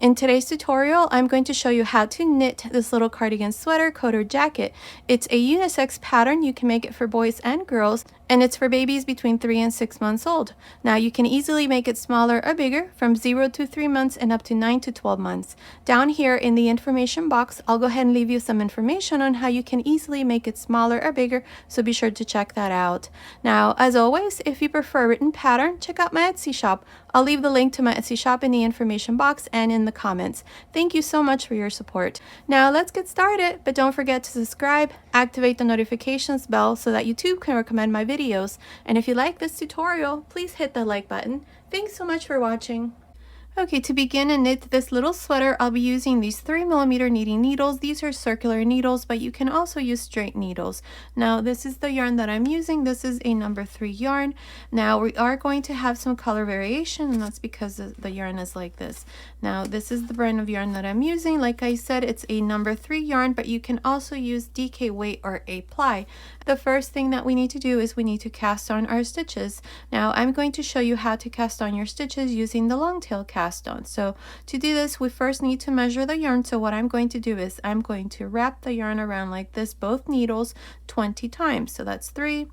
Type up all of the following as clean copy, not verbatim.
In today's tutorial, I'm going to show you how to knit this little cardigan sweater, coat, or jacket. It's a unisex pattern. You can make it for boys and girls, and it's for babies between 3 and 6 months old. Now, you can easily make it smaller or bigger from 0 to 3 months and up to 9 to 12 months. Down here in the information box, I'll go ahead and leave you some information on how you can easily make it smaller or bigger, so be sure to check that out. Now, as always, if you prefer a written pattern, check out my Etsy shop. I'll leave the link to my Etsy shop in the information box and in the comments. Thank you so much for your support. Now let's get started, but don't forget to subscribe, activate the notifications bell so that YouTube can recommend my videos. And if you like this tutorial, please hit the like button. Thanks so much for watching. Okay, to begin and knit this little sweater, I'll be using these 3mm knitting needles. These are circular needles, but you can also use straight needles. Now, this is the yarn that I'm using. This is a number 3 yarn. Now, we are going to have some color variation, and that's because the yarn is like this. Now, this is the brand of yarn that I'm using. Like I said, it's a number 3 yarn, but you can also use DK weight or A ply. The first thing that we need to do is we need to cast on our stitches. Now, I'm going to show you how to cast on your stitches using the long tail cast on. So to do this, we first need to measure the yarn. So what I'm going to do is I'm going to wrap the yarn around like this, both needles, 20 times. So that's 3,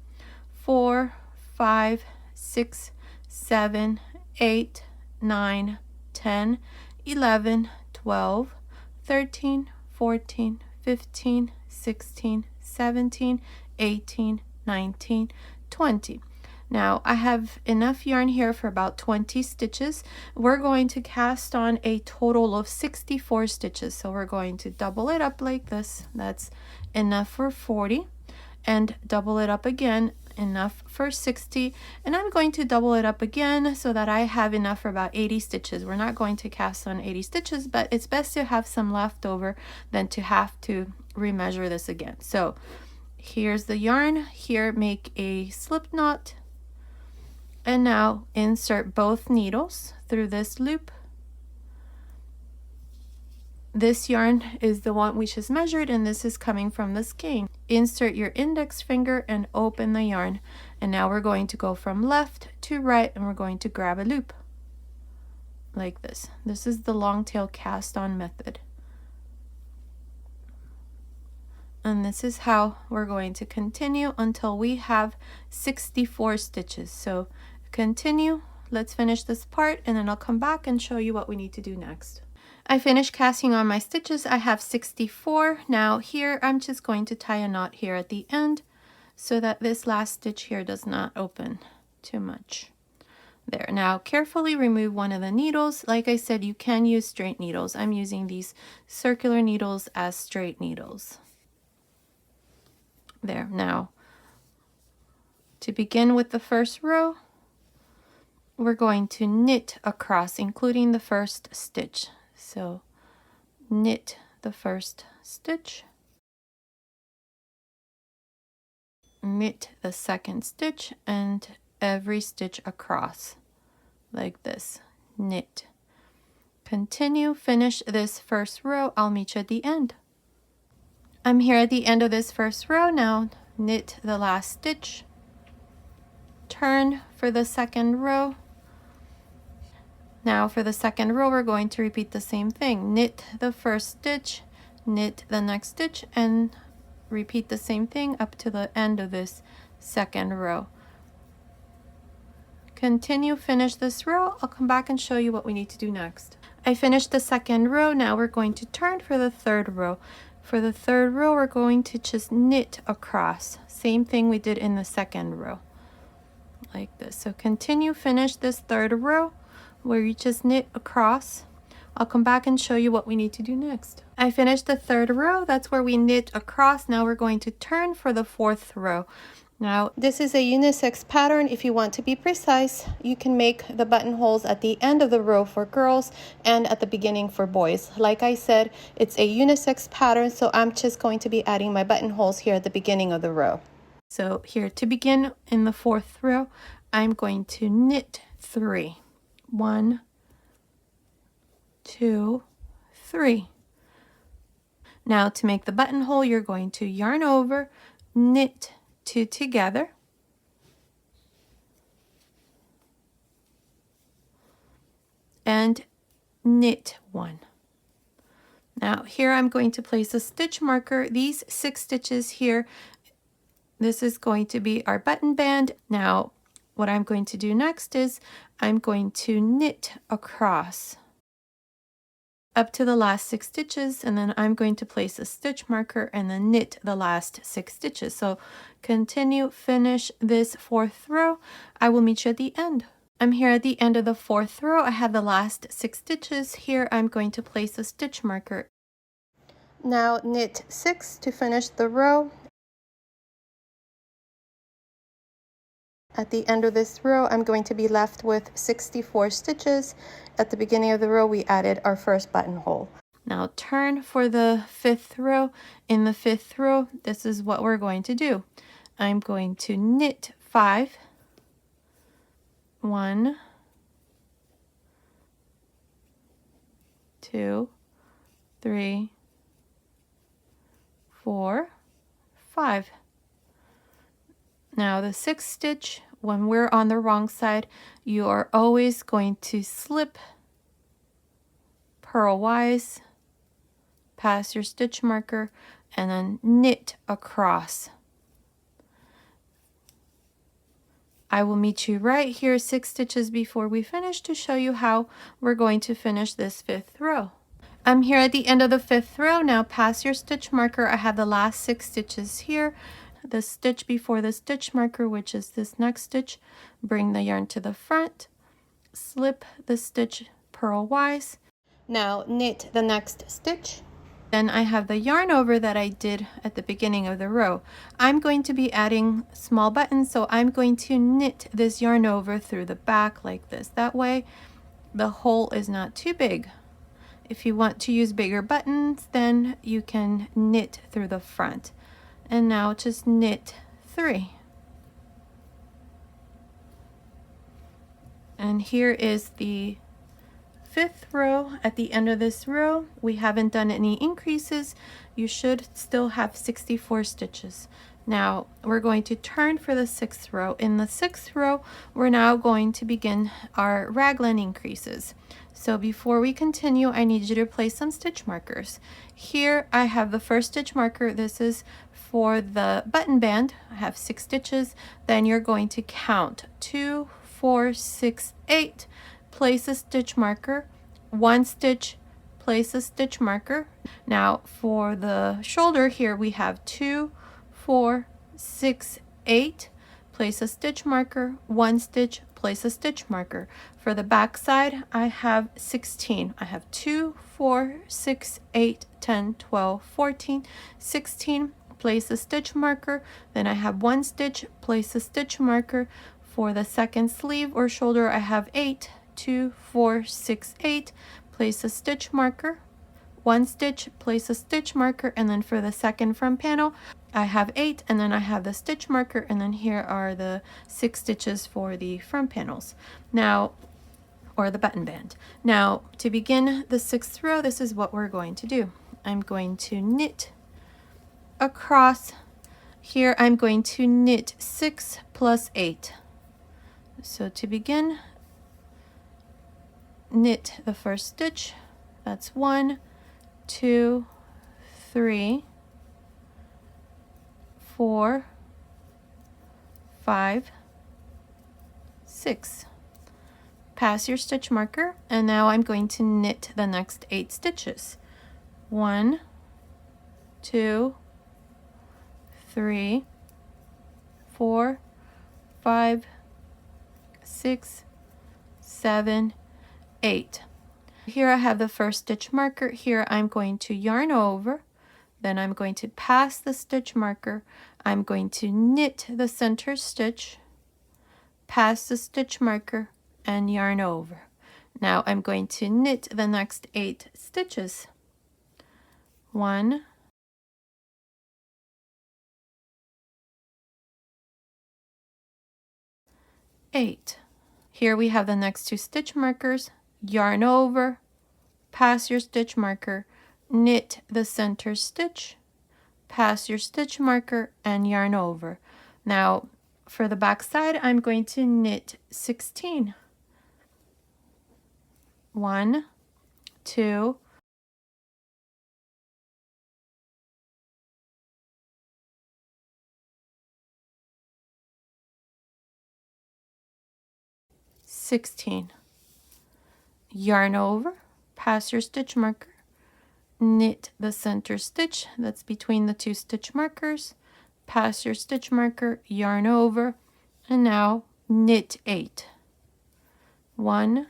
4, 5, 6, 7, 8, 9, 10, 11, 12, 13, 14, 15, 16, 17, 18, 19, 20. Now I have enough yarn here for about 20 stitches. We're going to cast on a total of 64 stitches. So we're going to double it up like this. That's enough for 40. And double it up again, enough for 60. And I'm going to double it up again so that I have enough for about 80 stitches. We're not going to cast on 80 stitches, but it's best to have some left over than to have to remeasure this again. So here's the yarn. Here, make a slip knot. And now insert both needles through this loop. This yarn is the one we just measured, and this is coming from the skein. Insert your index finger and open the yarn. And now we're going to go from left to right, and we're going to grab a loop like this. This is the long tail cast on method. And this is how we're going to continue until we have 64 stitches. So continue. Let's finish this part, and then I'll come back and show you what we need to do next. I finished casting on my stitches. I have 64. Now here I'm just going to tie a knot here at the end so that this last stitch here does not open too much. There. Now carefully remove one of the needles. Like I said, you can use straight needles. I'm using these circular needles as straight needles. There. Now to begin with the first row, we're going to knit across, including the first stitch. So knit the first stitch, knit the second stitch, and every stitch across like this. Knit. Continue, finish this first row. I'll meet you at the end. I'm here at the end of this first row. Now knit the last stitch, turn for the second row. Now for the second row, we're going to repeat the same thing. Knit the first stitch, knit the next stitch, and repeat the same thing up to the end of this second row. Continue, finish this row. I'll come back and show you what we need to do next. I finished the second row. Now we're going to turn for the third row. For the third row, we're going to just knit across. Same thing we did in the second row, like this. So continue, finish this third row where you just knit across. I'll come back and show you what we need to do next. I finished the third row. That's where we knit across. Now we're going to turn for the fourth row. Now this is a unisex pattern. If you want to be precise, you can make the buttonholes at the end of the row for girls and at the beginning for boys. Like I said, it's a unisex pattern, so I'm just going to be adding my buttonholes here at the beginning of the row. So here to begin in the fourth row, I'm going to knit 3. 1, 2, 3. Now to make the buttonhole, you're going to yarn over, knit 2 together, and knit 1. Now here I'm going to place a stitch marker. These 6 stitches here, this is going to be our button band. Now what I'm going to do next is I'm going to knit across up to the last 6 stitches, and then I'm going to place a stitch marker and then knit the last 6 stitches. So continue, finish this 4th row. I will meet you at the end. I'm here at the end of the 4th row. I have the last 6 stitches. Here I'm going to place a stitch marker. Now knit 6 to finish the row. At the end of this row, I'm going to be left with 64 stitches. At the beginning of the row, we added our first buttonhole. Now turn for the 5th row. In the 5th row, this is what we're going to do. I'm going to knit 5, 1, 2, 3, 4, 5. Now the 6th stitch, when we're on the wrong side, you are always going to slip purlwise past your stitch marker and then knit across. I will meet you right here 6 stitches before we finish to show you how we're going to finish this 5th row. I'm here at the end of the 5th row. Now pass your stitch marker. I have the last 6 stitches here. The stitch before the stitch marker, which is this next stitch, bring the yarn to the front, slip the stitch purlwise. Now knit the next stitch. Then I have the yarn over that I did at the beginning of the row. I'm going to be adding small buttons, so I'm going to knit this yarn over through the back like this. That way the hole is not too big. If you want to use bigger buttons, then you can knit through the front. And now just knit 3. And here is the 5th row. At the end of this row, we haven't done any increases. You should still have 64 stitches. Now we're going to turn for the 6th row. In the 6th row, we're now going to begin our raglan increases. So before we continue, I need you to place some stitch markers. Here I have the first stitch marker. This is for the button band. I have 6 stitches. Then you're going to count 2, 4, 6, 8. Place a stitch marker, 1 stitch, place a stitch marker. Now for the shoulder here, we have 2, 4, 6, 8. Place a stitch marker, 1 stitch, place a stitch marker. For the back side, I have 16. I have 2, 4, 6, 8, 10, 12, 14, 16. Place a stitch marker. Then I have 1 stitch, place a stitch marker. For the second sleeve or shoulder, I have 8. 2, 4, 6, 8. Place a stitch marker, 1 stitch, place a stitch marker, and then for the second front panel, I have 8, and then I have the stitch marker, and then here are the 6 stitches for the front panels. Now, or the button band. Now, to begin the 6th row, this is what we're going to do. I'm going to knit across. Here, I'm going to knit 6 plus 8. So to begin, knit the first stitch. That's 1, 2, 3, 4, 5, 6. Pass your stitch marker, and now I'm going to knit the next 8 stitches. 1, 2, 3, 4, 5, 6, 7, 8. Here I have the first stitch marker. Here I'm going to yarn over, then I'm going to pass the stitch marker. I'm going to knit the center stitch, pass the stitch marker, and yarn over. Now I'm going to knit the next 8 stitches. 1, 8. Here we have the next 2 stitch markers. Yarn over, pass your stitch marker, knit the center stitch, pass your stitch marker, and yarn over. Now for the back side, I'm going to knit 16. 1, 2, 16. Yarn over, pass your stitch marker, knit the center stitch that's between the two stitch markers, pass your stitch marker, yarn over, and now knit 8. 1,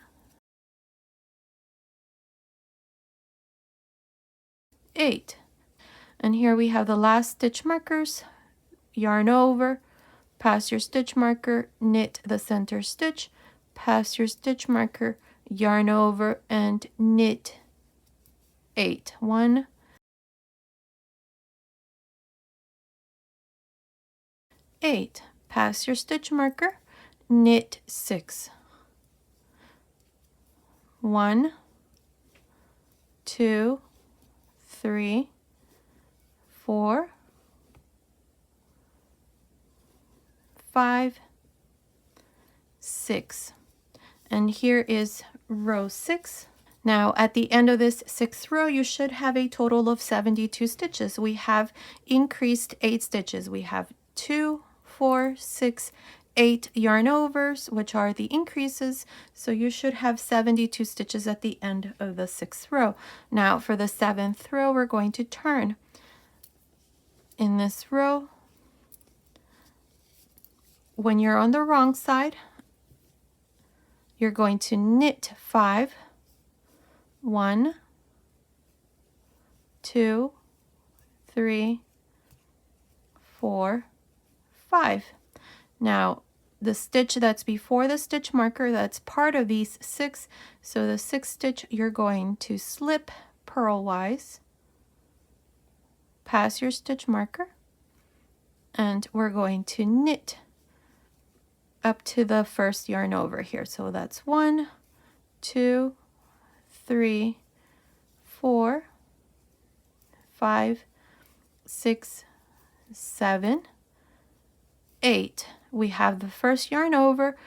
8. And here we have the last stitch markers, yarn over, pass your stitch marker, knit the center stitch, pass your stitch marker, yarn over, and knit 8. 1, 8. Pass your stitch marker, knit 6. 1, 2, 3, 4, 5, 6. And here is row 6. Now at the end of this 6th row, you should have a total of 72 stitches. We have increased 8 stitches. We have 2, 4, 6, 8 yarn overs, which are the increases. So you should have 72 stitches at the end of the 6th row. Now for the 7th row, we're going to turn. In this row, when you're on the wrong side, you're going to knit 5, 1, 2, 3, 4, 5. Now the stitch that's before the stitch marker, that's part of these 6. So the 6th stitch, you're going to slip purlwise, pass your stitch marker, and we're going to knit up to the first yarn over here. So that's 1, 2, 3, 4, 5, 6, 7, 8. We have the first yarn over.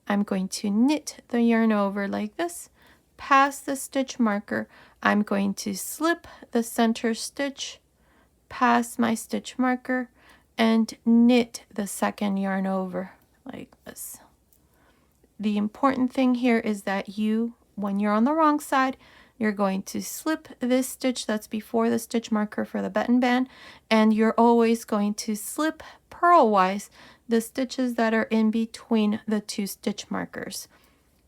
I'm going to knit the yarn over like this, pass the stitch marker. I'm going to slip the center stitch, pass my stitch marker, and knit the second yarn over like this. The important thing here is that when you're on the wrong side, you're going to slip this stitch that's before the stitch marker for the button band, and you're always going to slip purlwise the stitches that are in between the two stitch markers.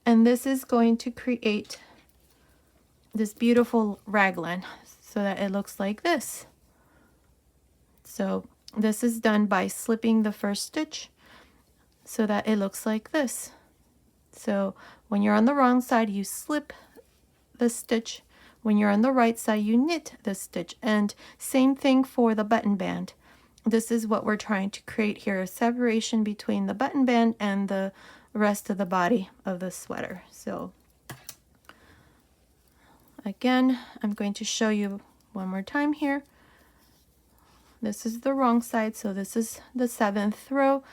And this is going to create this beautiful raglan so that it looks like this. So this is done by slipping the first stitch so that it looks like this. So when you're on the wrong side, you slip the stitch. When you're on the right side, you knit the stitch. And same thing for the button band. This is what we're trying to create here, a separation between the button band and the rest of the body of the sweater. So again, I'm going to show you one more time here. This is the wrong side, so this is the 7th row.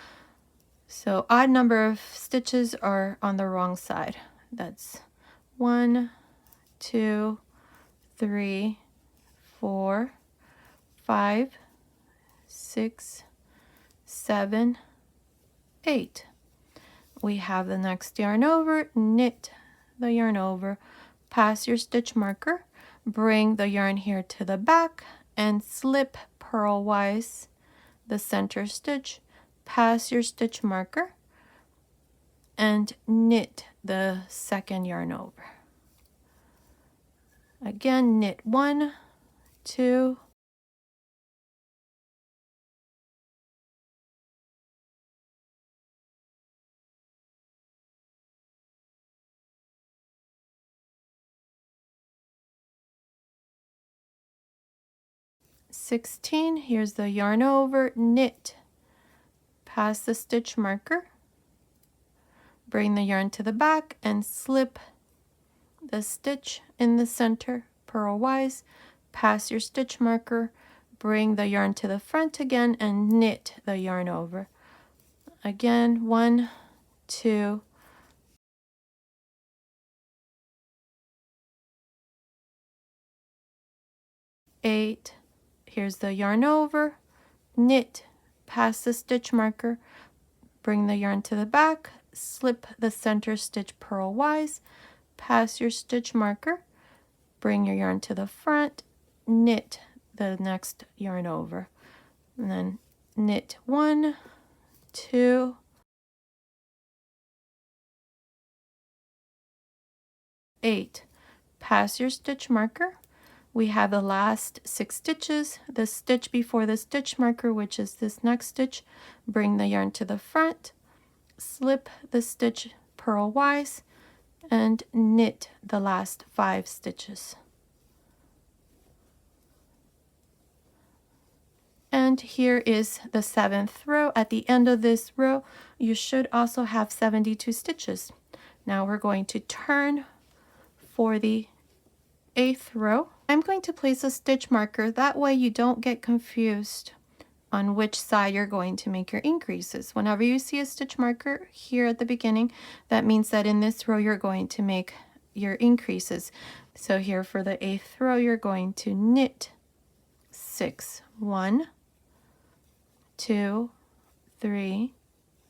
So odd number of stitches are on the wrong side. That's 1, 2, 3, 4, 5, 6, 7, 8. We have the next yarn over, knit the yarn over, pass your stitch marker, bring the yarn here to the back, and slip purlwise the center stitch, pass your stitch marker, and knit the second yarn over. Again, knit 1, 2, 16. Here's the yarn over, knit, pass the stitch marker, bring the yarn to the back, and slip the stitch in the center purlwise, pass your stitch marker, bring the yarn to the front again, and knit the yarn over. Again, 1, 2, 8. Here's the yarn over, knit past the stitch marker, bring the yarn to the back, slip the center stitch purlwise, pass your stitch marker, bring your yarn to the front, knit the next yarn over, and then knit 1, 2, 8. Pass your stitch marker. We have the last 6 stitches, the stitch before the stitch marker, which is this next stitch. Bring the yarn to the front, slip the stitch purlwise, and knit the last 5 stitches. And here is the 7th row. At the end of this row, you should also have 72 stitches. Now we're going to turn for the 8th row. I'm going to place a stitch marker, that way you don't get confused on which side you're going to make your increases. Whenever you see a stitch marker here at the beginning, that means that in this row you're going to make your increases. So here for the 8th row, you're going to knit 6, 1, 2, 3,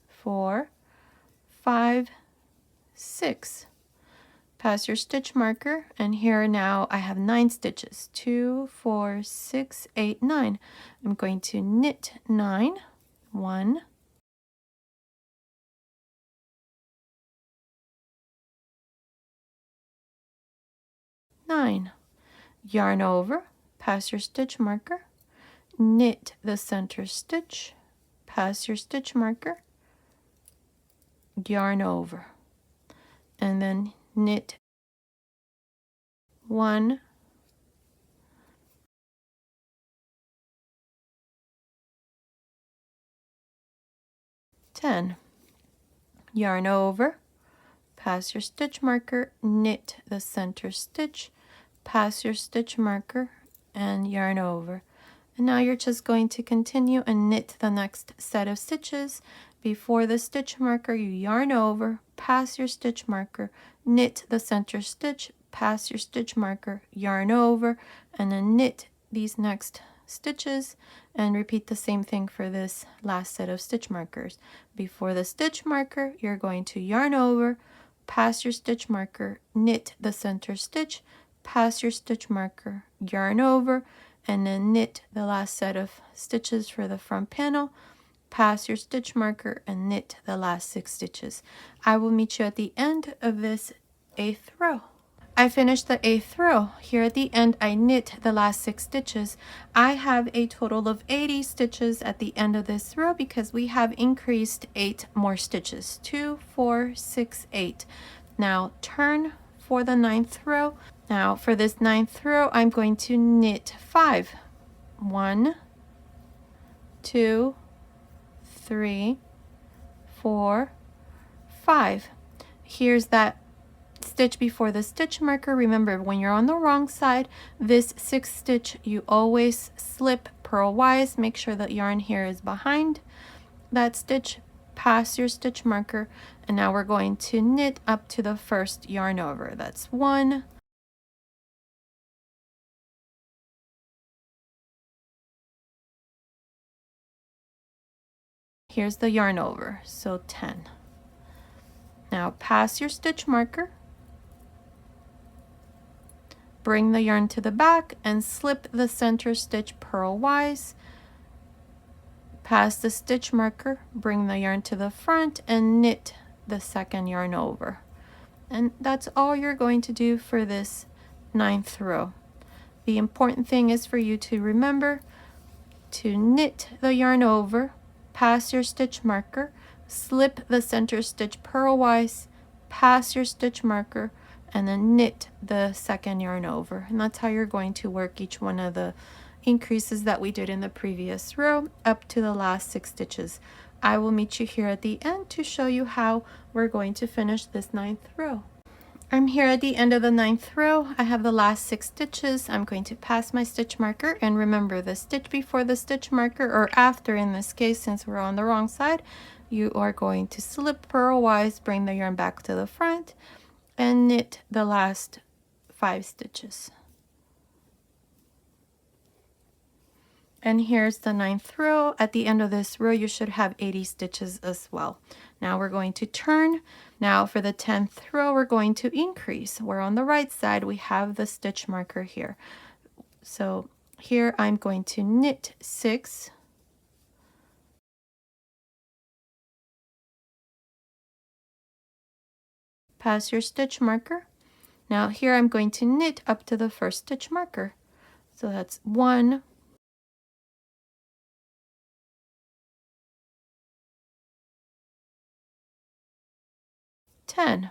4, 5, 6. Pass your stitch marker, and here now I have 9 stitches. 2, 4, 6, 8, 9. I'm going to knit 9, 1, 9. Yarn over, pass your stitch marker, knit the center stitch, pass your stitch marker, yarn over, and then knit 1, 10. Yarn over, pass your stitch marker, knit the center stitch, pass your stitch marker, and yarn over. And now you're just going to continue and knit the next set of stitches. Before the stitch marker, you yarn over, pass your stitch marker, knit the center stitch, pass your stitch marker, yarn over, and then knit these next stitches, and repeat the same thing for this last set of stitch markers. Before the stitch marker, you're going to yarn over, pass your stitch marker, knit the center stitch, pass your stitch marker, yarn over, and then knit the last set of stitches for the front panel, pass your stitch marker, and knit the last 6 stitches. I will meet you at the end of this 8th row. I finished the 8th row. Here at the end, I knit the last 6 stitches. I have a total of 80 stitches at the end of this row because we have increased 8 more stitches. 2, 4, 6, 8. Now turn for the 9th row. Now for this 9th row, I'm going to knit 5. 1, 2, 3, 4, 5. Here's that stitch before the stitch marker. Remember, when you're on the wrong side, this 6th stitch, you always slip purlwise. Make sure that yarn here is behind that stitch, pass your stitch marker, and now we're going to knit up to the first yarn over. That's 1, here's the yarn over, so 10. Now pass your stitch marker, bring the yarn to the back and slip the center stitch purlwise, pass the stitch marker, bring the yarn to the front, and knit the 2nd yarn over. And that's all you're going to do for this 9th row. The important thing is for you to remember to knit the yarn over, pass your stitch marker, slip the center stitch purlwise, pass your stitch marker, and then knit the 2nd yarn over. And that's how you're going to work each one of the increases that we did in the previous row up to the last 6 stitches. I will meet you here at the end to show you how we're going to finish this 9th row. I'm here at the end of the 9th row. I have the last 6 stitches. I'm going to pass my stitch marker, and remember, the stitch before the stitch marker, or after in this case since we're on the wrong side, you are going to slip purlwise, bring the yarn back to the front, and knit the last 5 stitches. And here's the 9th row. At the end of this row, you should have 80 stitches as well. Now we're going to turn. Now for the 10th row, we're going to increase. We're on the right side. We have the stitch marker here. So here I'm going to knit 6. Pass your stitch marker. Now here I'm going to knit up to the first stitch marker. So that's 1, 10.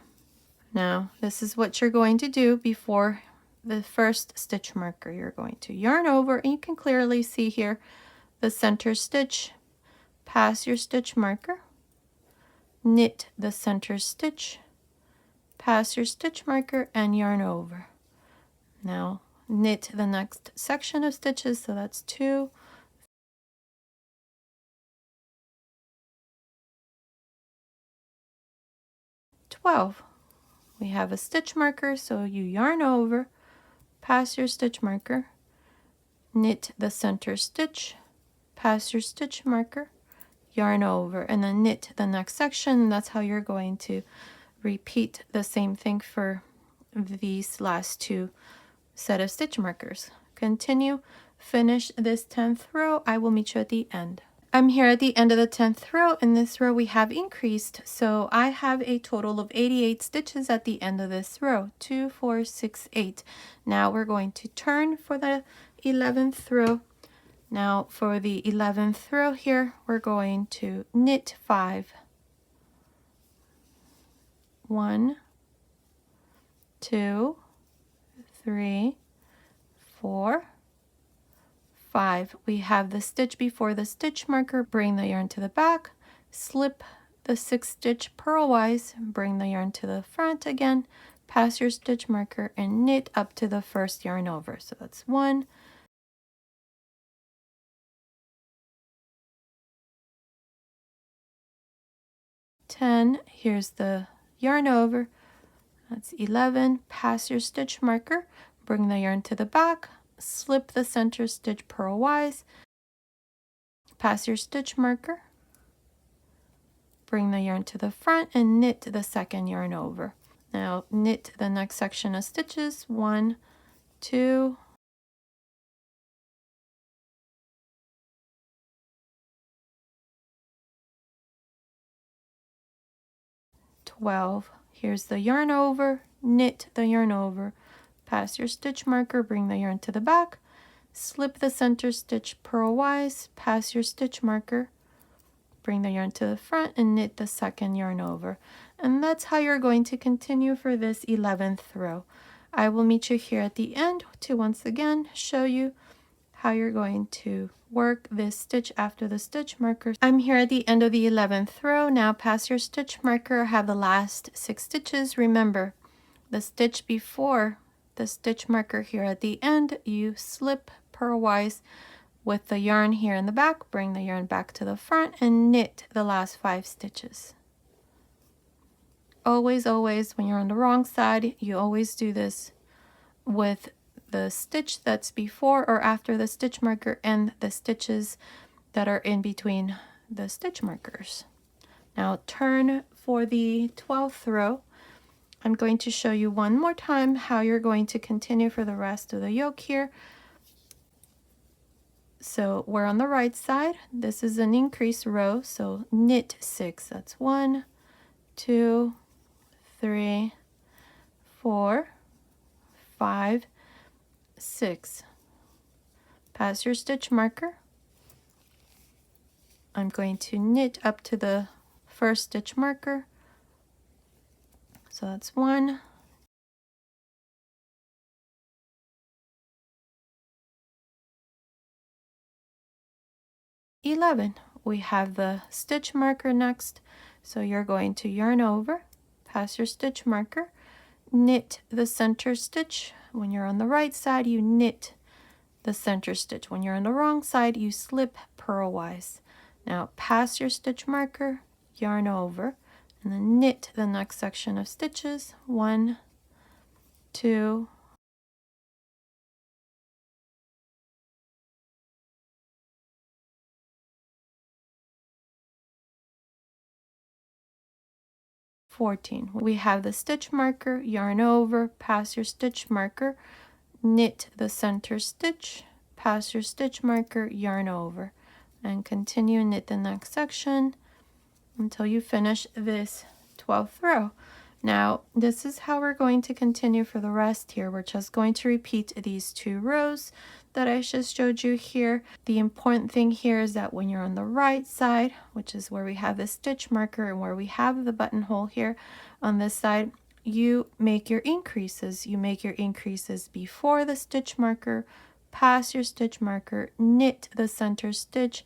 Now this is what you're going to do before the first stitch marker. You're going to yarn over, and you can clearly see here the center stitch, pass your stitch marker, knit the center stitch, pass your stitch marker, and yarn over. Now knit the next section of stitches, so that's 2, 12. We have a stitch marker, so you yarn over, pass your stitch marker, knit the center stitch, pass your stitch marker, yarn over, and then knit the next section. That's how you're going to repeat the same thing for these last 2 set of stitch markers. Continue, finish this 10th row. I will meet you at the end. I'm here at the end of the 10th row. In this row we have increased, so I have a total of 88 stitches at the end of this row. 2, 4, 6, 8. Now we're going to turn for the 11th row. Now for the 11th row here, we're going to knit 5. 1, 2, 3, 4, 5. We have the stitch before the stitch marker. Bring the yarn to the back, slip the 6th stitch purlwise, bring the yarn to the front again, pass your stitch marker, and knit up to the first yarn over. So that's 1, 10. Here's the yarn over. That's 11. Pass your stitch marker, bring the yarn to the back, slip the center stitch purlwise, pass your stitch marker, bring the yarn to the front, and knit the 2nd yarn over. Now knit the next section of stitches. 1, 2, 12. Here's the yarn over, knit the yarn over, pass your stitch marker, bring the yarn to the back, slip the center stitch purlwise, pass your stitch marker, bring the yarn to the front, and knit the 2nd yarn over. And that's how you're going to continue for this 11th row. I will meet you here at the end to once again show you how you're going to work this stitch after the stitch marker. I'm here at the end of the 11th row. Now pass your stitch marker, have the last 6 stitches. Remember, the stitch before the stitch marker here at the end, you slip purlwise with the yarn here in the back, bring the yarn back to the front, and knit the last 5 stitches. Always, when you're on the wrong side, you always do this with the stitch that's before or after the stitch marker and the stitches that are in between the stitch markers. Now turn for the 12th row. I'm going to show you one more time how you're going to continue for the rest of the yoke here. So we're on the right side. This is an increase row, so knit 6. That's 1, 2, 3, 4, 5, 6. Pass your stitch marker. I'm going to knit up to the first stitch marker. So that's 1, 11. We have the stitch marker next, so you're going to yarn over, pass your stitch marker, knit the center stitch. When you're on the right side, you knit the center stitch. When you're on the wrong side, you slip purlwise. Now pass your stitch marker, yarn over, and then knit the next section of stitches. 1, 2, 14. We have the stitch marker, yarn over, pass your stitch marker, knit the center stitch, pass your stitch marker, yarn over, and continue knit the next section until you finish this 12th row. Now this is how we're going to continue for the rest here. We're just going to repeat these 2 rows that I just showed you here. The important thing here is that when you're on the right side, which is where we have the stitch marker and where we have the buttonhole here on this side, you make your increases. You make your increases before the stitch marker, pass your stitch marker, knit the center stitch,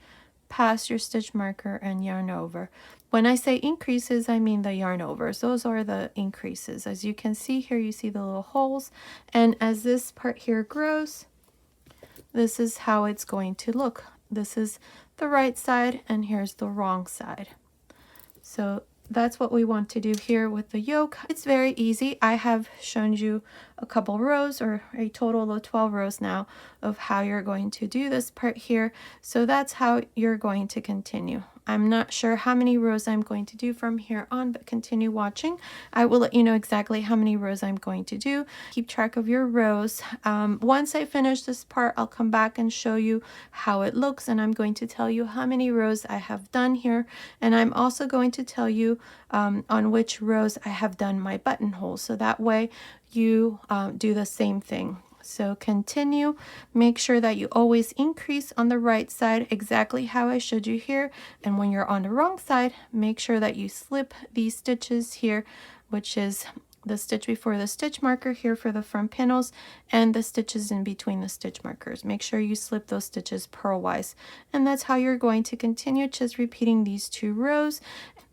pass your stitch marker, and yarn over. When I say increases, I mean the yarn overs. Those are the increases. As you can see here, you see the little holes, and as this part here grows, this is how it's going to look. This is the right side, and here's the wrong side. So that's what we want to do here with the yoke. It's very easy. I have shown you a couple rows, or a total of 12 rows now, of how you're going to do this part here. So that's how you're going to continue. I'm not sure how many rows I'm going to do from here on, but continue watching. I will let you know exactly how many rows I'm going to do. Keep track of your rows. Once I finish this part, I'll come back and show you how it looks, and I'm going to tell you how many rows I have done here, and I'm also going to tell you on which rows I have done my buttonholes, so that way you do the same thing. So continue, make sure that you always increase on the right side exactly how I showed you here, and when you're on the wrong side, make sure that you slip these stitches here, which is the stitch before the stitch marker here for the front panels, and the stitches in between the stitch markers. Make sure you slip those stitches purlwise, and that's how you're going to continue, just repeating these 2 rows.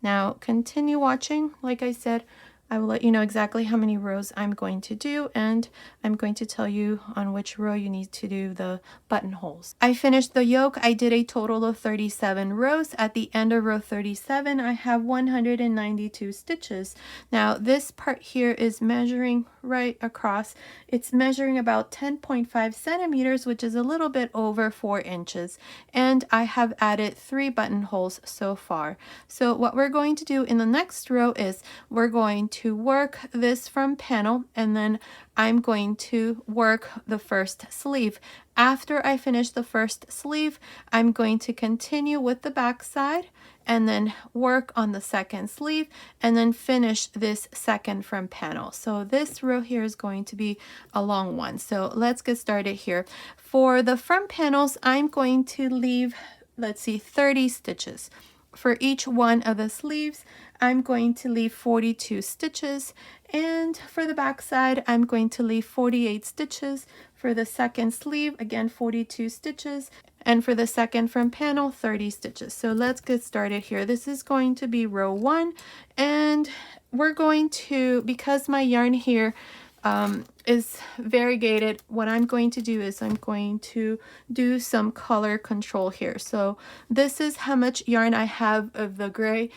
Now continue watching. Like I said, I will let you know exactly how many rows I'm going to do, and I'm going to tell you on which row you need to do the buttonholes. I finished the yoke. I did a total of 37 rows. At the end of row 37, I have 192 stitches. Now this part here is measuring right across. It's measuring about 10.5 centimeters, which is a little bit over 4 inches. And I have added 3 buttonholes so far. So what we're going to do in the next row is we're going to work this front panel, and then I'm going to work the first sleeve. After I finish the first sleeve, I'm going to continue with the back side and then work on the second sleeve and then finish this second front panel. So this row here is going to be a long one. So let's get started here. For the front panels, I'm going to leave, let's see, 30 stitches. For each one of the sleeves, I'm going to leave 42 stitches, and for the back side, I'm going to leave 48 stitches. For the second sleeve, again 42 stitches, and for the second front panel, 30 stitches. So let's get started here. This is going to be row 1, and we're going to, because my yarn here is variegated, what I'm going to do is I'm going to do some color control here. So this is how much yarn I have of the gray.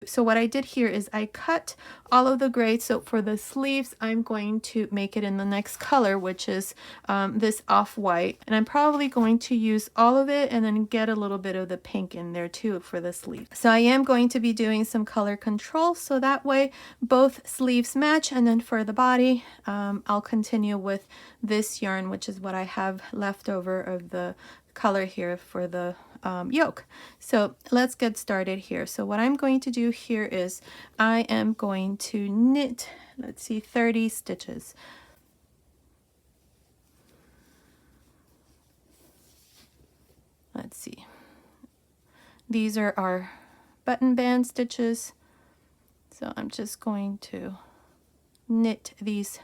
So what I did here is I cut all of the gray. So for the sleeves, I'm going to make it in the next color, which is this off-white. And I'm probably going to use all of it and then get a little bit of the pink in there too for the sleeve. So I am going to be doing some color control, so that way both sleeves match. And then for the body, I'll continue with this yarn, which is what I have left over of the color here for the yoke. So let's get started here. So what I'm going to do here is I am going to knit, let's see, 30 stitches. Let's see. These are our button band stitches. So I'm just going to knit these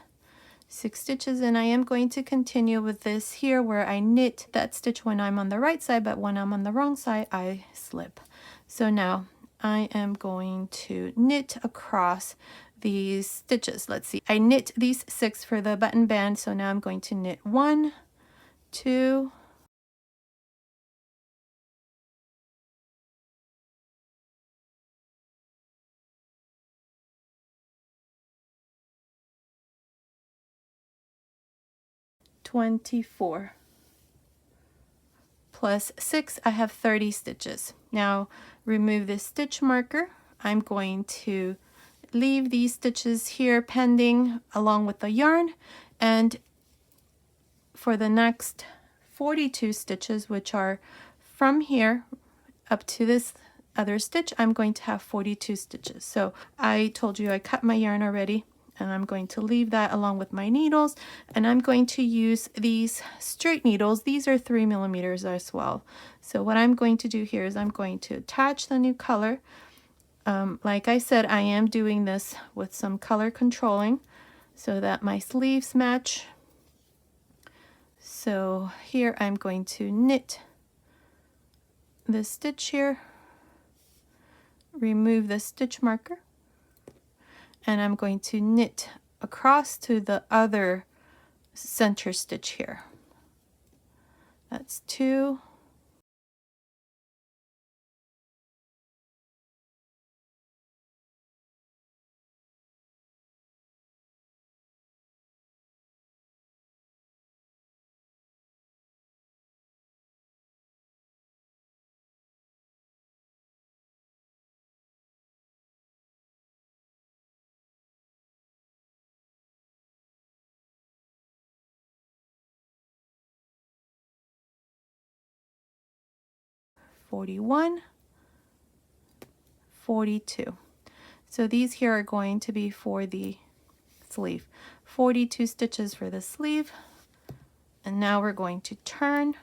6 stitches, and I am going to continue with this here where I knit that stitch when I'm on the right side, but when I'm on the wrong side I slip. So now I am going to knit across these stitches. Let's see, I knit these 6 for the button band, so now I'm going to knit 1, 2, 24 plus 6, I have 30 stitches. Now remove this stitch marker. I'm going to leave these stitches here pending along with the yarn, and for the next 42 stitches, which are from here up to this other stitch, I'm going to have 42 stitches. So I told you I cut my yarn already, and I'm going to leave that along with my needles, and I'm going to use these straight needles. These are 3mm as well. So what I'm going to do here is I'm going to attach the new color. Like I said, I am doing this with some color controlling so that my sleeves match. So here I'm going to knit this stitch here, remove the stitch marker, and I'm going to knit across to the other center stitch here. That's 2. (41), 42. So these here are going to be for the sleeve. 42 stitches for the sleeve. And now we're going to turn,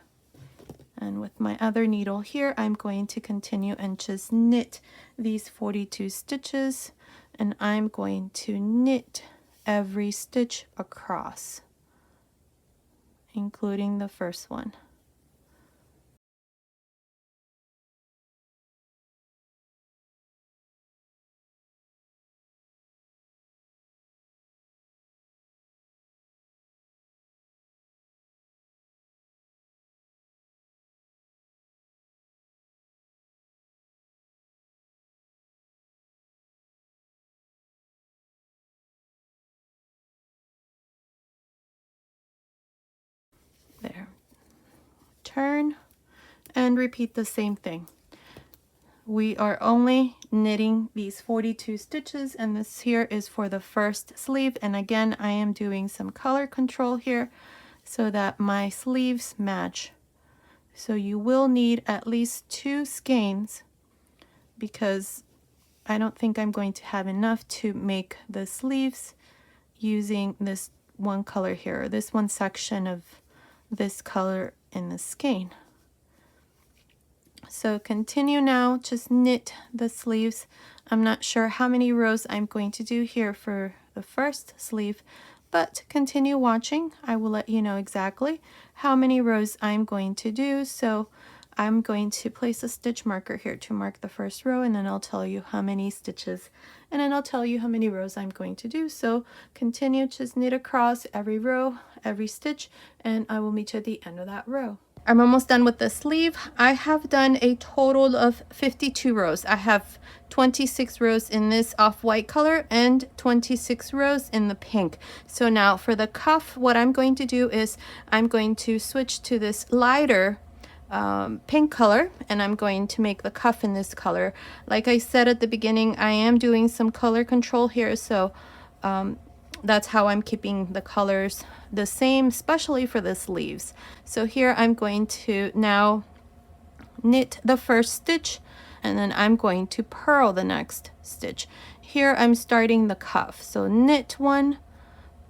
and with my other needle here, I'm going to continue and just knit these 42 stitches, and I'm going to knit every stitch across, including the first one. There. Turn and repeat the same thing. We are only knitting these 42 stitches, and this here is for the first sleeve. And again, I am doing some color control here so that my sleeves match. So you will need at least 2 skeins, because I don't think I'm going to have enough to make the sleeves using this one color here, or this one section of this color in the skein. So continue now, just knit the sleeves. I'm not sure how many rows I'm going to do here for the first sleeve, but continue watching. I will let you know exactly how many rows I'm going to do. So I'm going to place a stitch marker here to mark the first row, and then I'll tell you how many stitches, and then I'll tell you how many rows I'm going to do. So continue, just knit across every row, every stitch, and I will meet you at the end of that row. I'm almost done with the sleeve. I have done a total of 52 rows. I have 26 rows in this off-white color and 26 rows in the pink. So now for the cuff, what I'm going to do is I'm going to switch to this lighter pink color, and I'm going to make the cuff in this color. Like I said at the beginning, I am doing some color control here, so that's how I'm keeping the colors the same, especially for the sleeves. So here I'm going to now knit the first stitch, and then I'm going to purl the next stitch. Here I'm starting the cuff. So knit 1,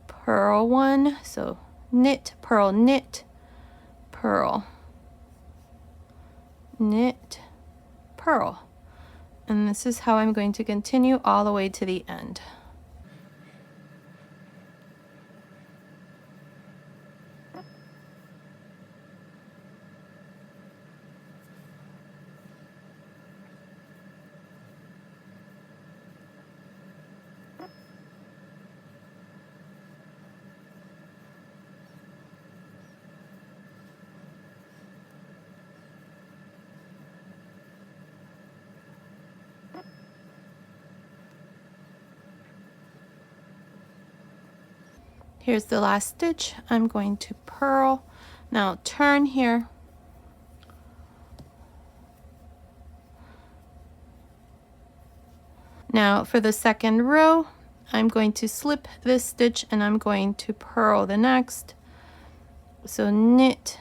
purl 1, so knit, purl, knit, purl, knit, purl. And this is how I'm going to continue all the way to the end. Here's the last stitch. I'm going to purl. Now turn here. Now for the second row, I'm going to slip this stitch and I'm going to purl the next. So knit,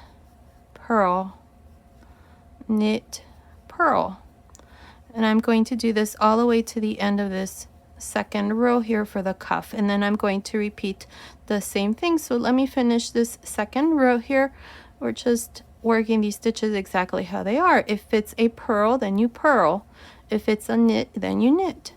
purl, knit, purl. And I'm going to do this all the way to the end of this second row here for the cuff, and then I'm going to repeat the same thing. So let me finish this second row here. We're just working these stitches exactly how they are. If it's a purl, then you purl. If it's a knit, then you knit.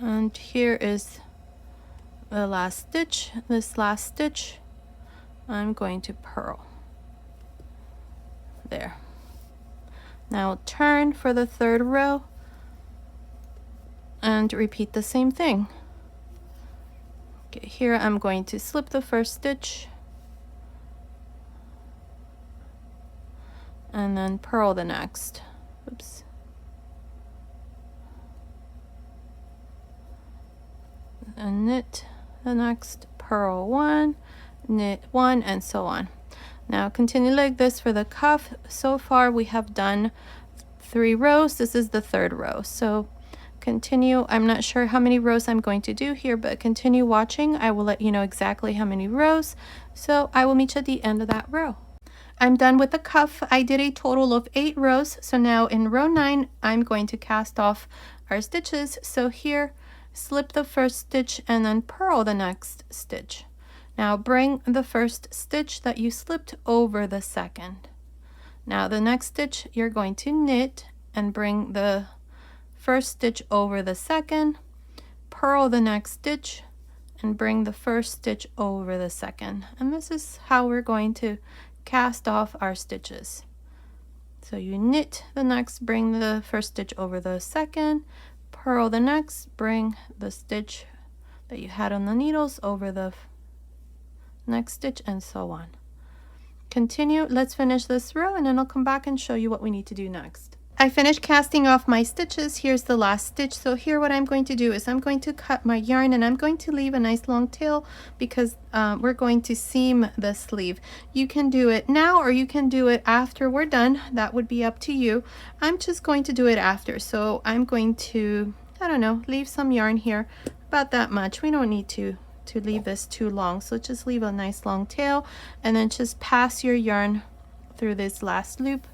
And here is the last stitch. This last stitch I'm going to purl there. Now turn for the third row and repeat the same thing. Okay, here I'm going to slip the first stitch and then purl the next. Oops. And knit the next, purl one, knit one, and so on. Now continue like this for the cuff. So far we have done 3 rows. This is the third row. So continue. I'm not sure how many rows I'm going to do here, but continue watching. I will let you know exactly how many rows. So I will meet you at the end of that row. I'm done with the cuff. I did a total of 8 rows. So now in row 9, I'm going to cast off our stitches. So here, slip the first stitch and then purl the next stitch. Now bring the first stitch that you slipped over the second. Now the next stitch you're going to knit and bring the first stitch over the second, purl the next stitch and bring the first stitch over the second. And this is how we're going to cast off our stitches. So you knit the next, bring the first stitch over the second, purl the next, bring the stitch that you had on the needles over the next stitch, and so on. Continue. Let's finish this row and then I'll come back and show you what we need to do next. I finished casting off my stitches. Here's the last stitch. So here what I'm going to do is I'm going to cut my yarn and I'm going to leave a nice long tail because we're going to seam the sleeve. You can do it now or you can do it after we're done. That would be up to you. I'm just going to do it after. So I'm going to, I don't know, leave some yarn here, about that much. We don't need to leave this too long. So just leave a nice long tail and then just pass your yarn through this last loop.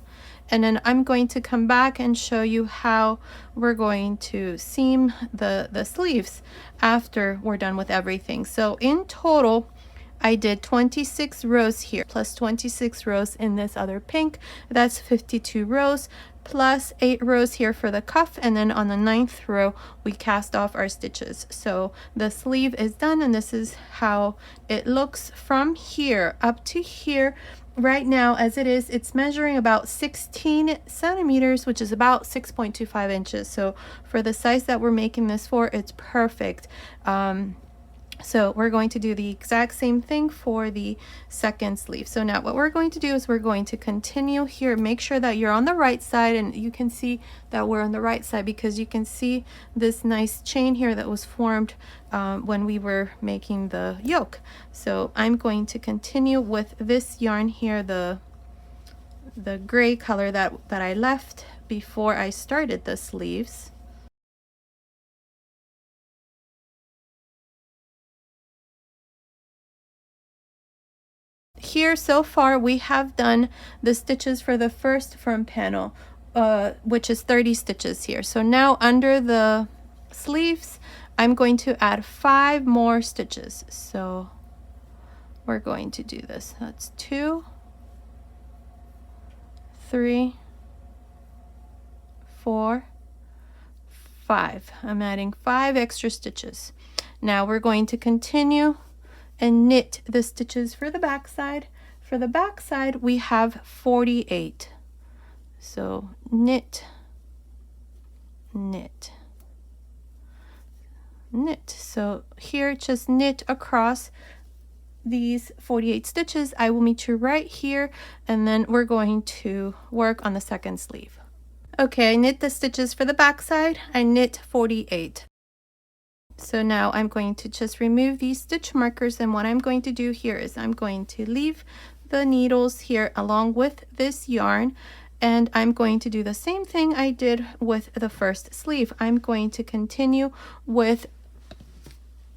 And then I'm going to come back and show you how we're going to seam the sleeves after we're done with everything. So in total, I did 26 rows here, plus 26 rows in this other pink. That's 52 rows, plus 8 rows here for the cuff. And then on the 9th row, we cast off our stitches. So the sleeve is done, and this is how it looks from here up to here. Right now, as it is, it's measuring about 16 centimeters, which is about 6.25 inches. So for the size that we're making this for, it's perfect. So we're going to do the exact same thing for the second sleeve. So now what we're going to do is we're going to continue here. Make sure that you're on the right side, and you can see that we're on the right side because you can see this nice chain here that was formed when we were making the yoke. So I'm going to continue with this yarn here, the gray color that I left before I started the sleeves. Here so far we have done the stitches for the first front panel, which is 30 stitches here. So now under the sleeves I'm going to add 5 more stitches. So we're going to do this. That's 2, 3, 4, 5. I'm adding 5 extra stitches. Now we're going to continue and knit the stitches for the back side. For the back side we have 48. So knit, knit, knit. So here just knit across these 48 stitches, I will meet you right here, and then we're going to work on the second sleeve. Okay, I knit the stitches for the back side. I knit 48. So now I'm going to just remove these stitch markers, and what I'm going to do here is I'm going to leave the needles here along with this yarn, and I'm going to do the same thing I did with the first sleeve. I'm going to continue with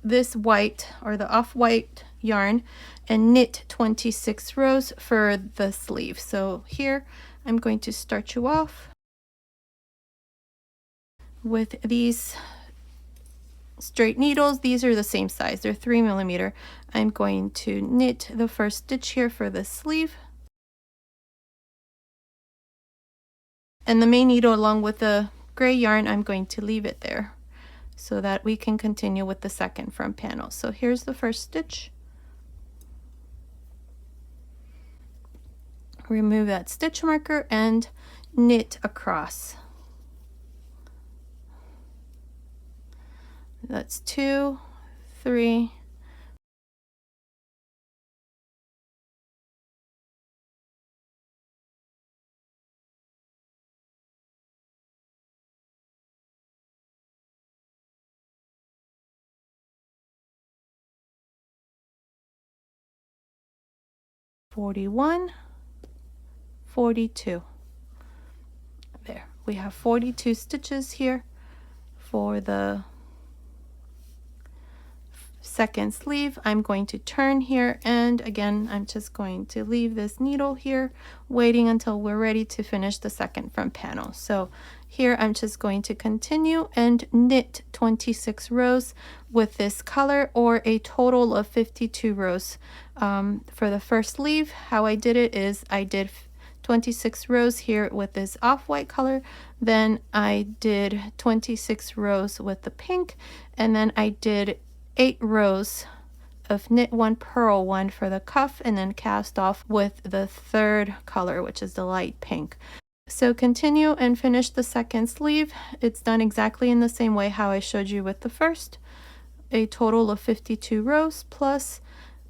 this white or the off-white yarn and knit 26 rows for the sleeve. So here I'm going to start you off with these straight needles. These are the same size, they're 3mm. I'm going to knit the first stitch here for the sleeve, and the main needle along with the gray yarn, I'm going to leave it there so that we can continue with the second front panel. So here's the first stitch. Remove that stitch marker and knit across. That's 2, 3, 41, 42. There, we have 42 stitches here for the second sleeve. I'm going to turn here, and again I'm just going to leave this needle here waiting until we're ready to finish the second front panel. So here I'm just going to continue and knit 26 rows with this color, or a total of 52 rows. For the first sleeve, how I did it is I did 26 rows here with this off-white color, then I did 26 rows with the pink, and then I did 8 rows of knit 1, purl 1 for the cuff, and then cast off with the third color, which is the light pink. So continue and finish the second sleeve. It's done exactly in the same way how I showed you with the first. A total of 52 rows plus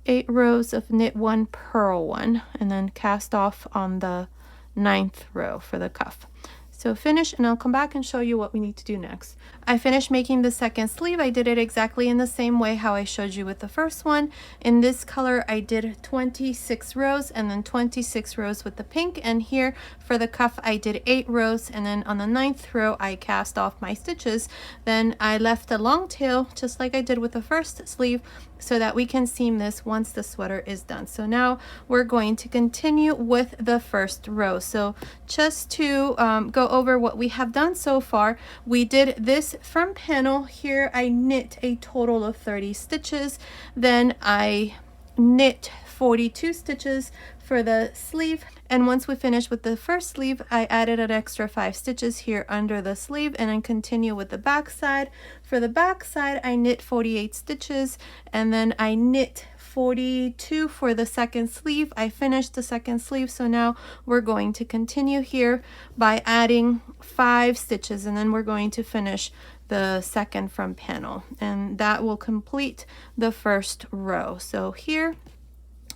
8 rows of knit 1, purl 1, and then cast off on the 9th row for the cuff. So finish, and I'll come back and show you what we need to do next. I finished making the second sleeve. I did it exactly in the same way how I showed you with the first one. In this color, I did 26 rows and then 26 rows with the pink. And here for the cuff, I did 8 rows, and then on the 9th row, I cast off my stitches. Then I left a long tail, just like I did with the first sleeve, so that we can seam this once the sweater is done. So now we're going to continue with the first row. So just to go over what we have done so far, we did this front panel here. I knit a total of 30 stitches, then I knit 42 stitches for the sleeve, and once we finish with the first sleeve, I added an extra 5 stitches here under the sleeve, and then continue with the back side. For the back side, I knit 48 stitches, and then I knit 42 for the second sleeve. I finished the second sleeve, so now we're going to continue here by adding 5 stitches, and then we're going to finish the second front panel, and that will complete the first row. So here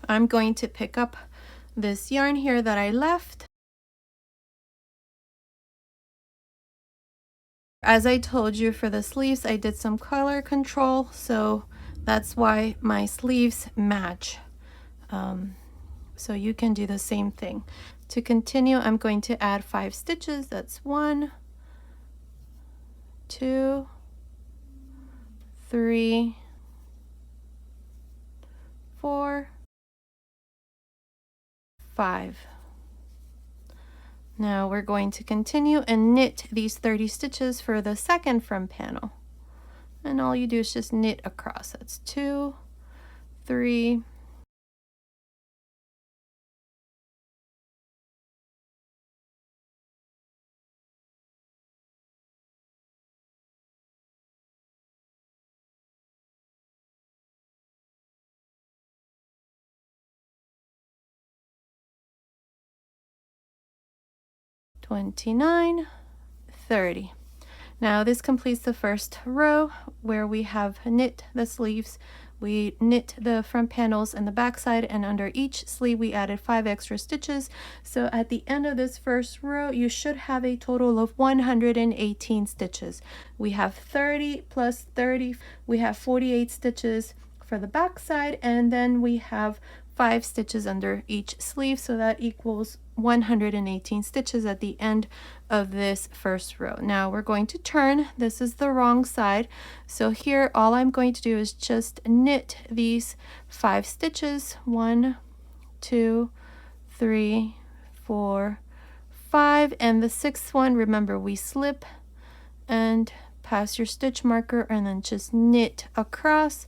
I'm going to pick up this yarn here that I left. As I told you, for the sleeves I did some color control, so that's why my sleeves match. So you can do the same thing. To continue, I'm going to add 5 stitches. That's 1, 2, 3, 4, 5. Now we're going to continue and knit these 30 stitches for the second front panel. And all you do is just knit across. That's 2, 3, 29, 30. Now this completes the first row where we have knit the sleeves We knit the front panels and the back side, and under each sleeve we added 5 extra stitches. So at the end of this first row, you should have a total of 118 stitches. We have 30 plus 30, we have 48 stitches for the back side, and then we have 5 stitches under each sleeve, so that equals 118 stitches at the end of this first row. Now we're going to turn. This is the wrong side, so here all I'm going to do is just knit these 5 stitches. 1, 2, 3, 4, 5, and the 6th one, remember, we slip and pass your stitch marker and then just knit across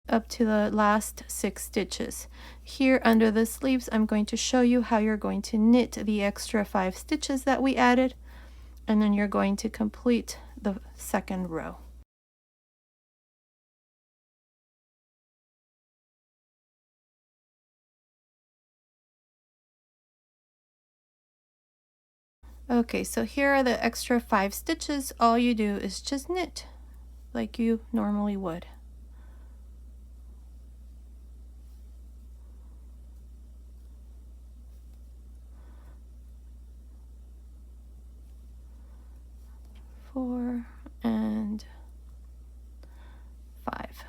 up to the last 6 stitches. Here under the sleeves, I'm going to show you how you're going to knit the extra 5 stitches that we added, and then you're going to complete the second row. Okay, so here are the extra 5 stitches. All you do is just knit like you normally would. Four and 5,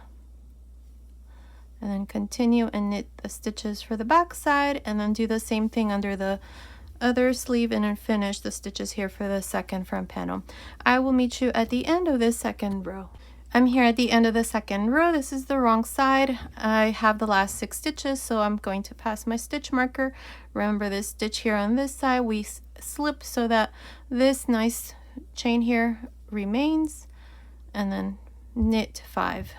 and then continue and knit the stitches for the back side, and then do the same thing under the other sleeve, and then finish the stitches here for the second front panel. I will meet you at the end of this second row. I'm here at the end of the second row. This is the wrong side. I have the last 6 stitches, so I'm going to pass my stitch marker. Remember this stitch here on this side, we slip so that this nice chain here remains, and then knit 5.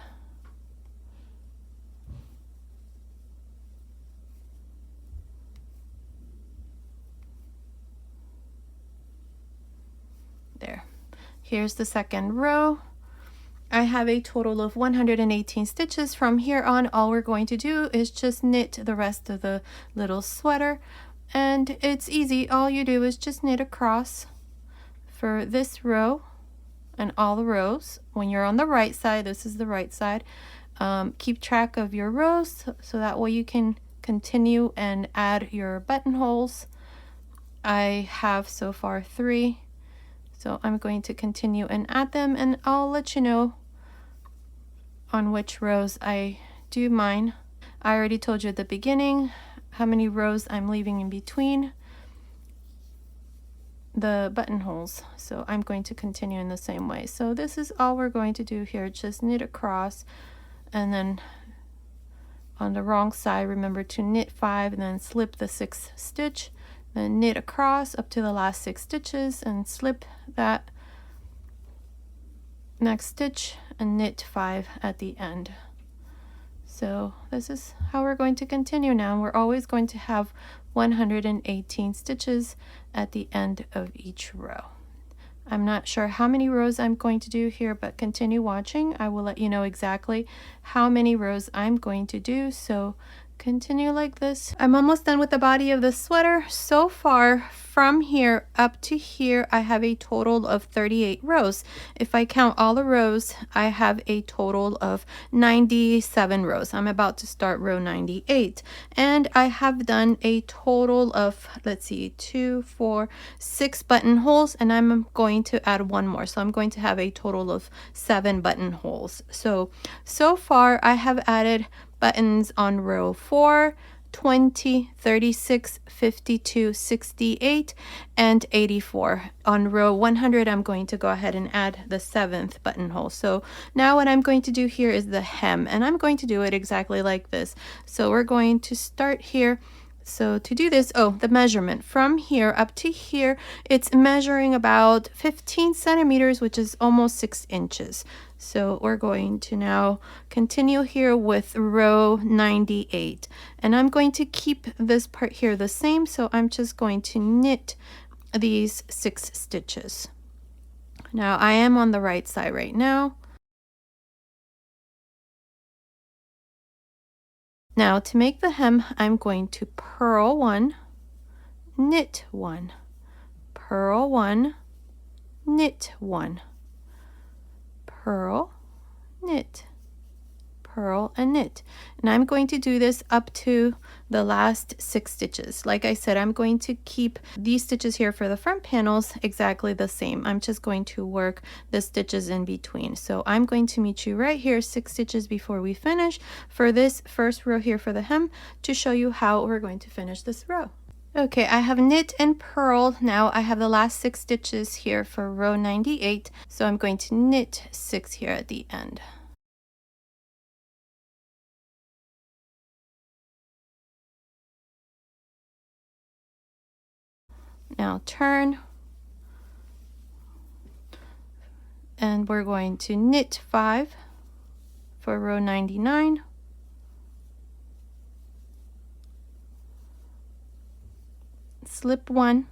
There. Here's the second row. I have a total of 118 stitches. From here on, all we're going to do is just knit the rest of the little sweater, and it's easy. All you do is just knit across for this row and all the rows. When you're on the right side, this is the right side, keep track of your rows so that way you can continue and add your buttonholes. I have so far 3, so I'm going to continue and add them, and I'll let you know on which rows I do mine. I already told you at the beginning how many rows I'm leaving in between the buttonholes, so I'm going to continue in the same way. So this is all we're going to do here, just knit across, and then on the wrong side, remember to knit 5 and then slip the 6th stitch, then knit across up to the last 6 stitches and slip that next stitch and knit 5 at the end. So this is how we're going to continue now. We're always going to have 118 stitches at the end of each row. I'm not sure how many rows I'm going to do here, but continue watching. I will let you know exactly how many rows I'm going to do, so continue like this. I'm almost done with the body of the sweater. So far, from here up to here, I have a total of 38 rows. If I count all the rows, I have a total of 97 rows. I'm about to start row 98, and I have done a total of, let's see, 2, 4, 6 buttonholes, and I'm going to add 1 more, so I'm going to have a total of 7 buttonholes. So far I have added buttons on row 4, 20, 36, 52, 68, and 84. On row 100, I'm going to go ahead and add the 7th buttonhole. So now what I'm going to do here is the hem, and I'm going to do it exactly like this. So we're going to start here. So to do this, the measurement from here up to here, it's measuring about 15 centimeters, which is almost 6 inches. So we're going to now continue here with row 98, and I'm going to keep this part here the same, so I'm just going to knit these 6 stitches. Now I am on the right side right now. Now to make the hem, I'm going to purl 1, knit 1, purl 1, knit 1, purl, knit, purl, and knit. And I'm going to do this up to the last 6 stitches. Like I said, I'm going to keep these stitches here for the front panels exactly the same. I'm just going to work the stitches in between. So I'm going to meet you right here 6 stitches before we finish for this first row here for the hem to show you how we're going to finish this row. Okay, I have knit and purled. Now I have the last 6 stitches here for row 98. So I'm going to knit 6 here at the end. Now turn, and we're going to knit 5 for row 99. Slip 1,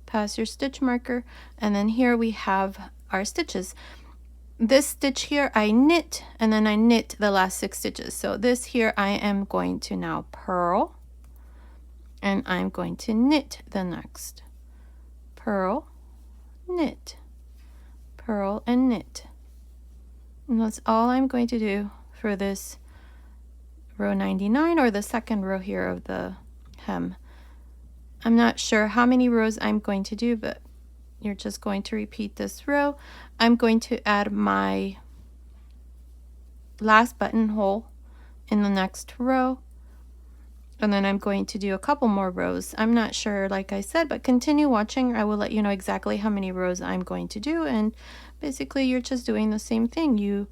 pass your stitch marker, and then here we have our stitches. This stitch here I knit, and then I knit the last 6 stitches. So this here I am going to now purl, and I'm going to knit the next. Purl, knit, purl, and knit. And that's all I'm going to do for this row 99, or the second row here of the hem. I'm not sure how many rows I'm going to do, but you're just going to repeat this row. I'm going to add my last buttonhole in the next row, and then I'm going to do a couple more rows. I'm not sure, like I said, but continue watching. I will let you know exactly how many rows I'm going to do, and basically you're just doing the same thing.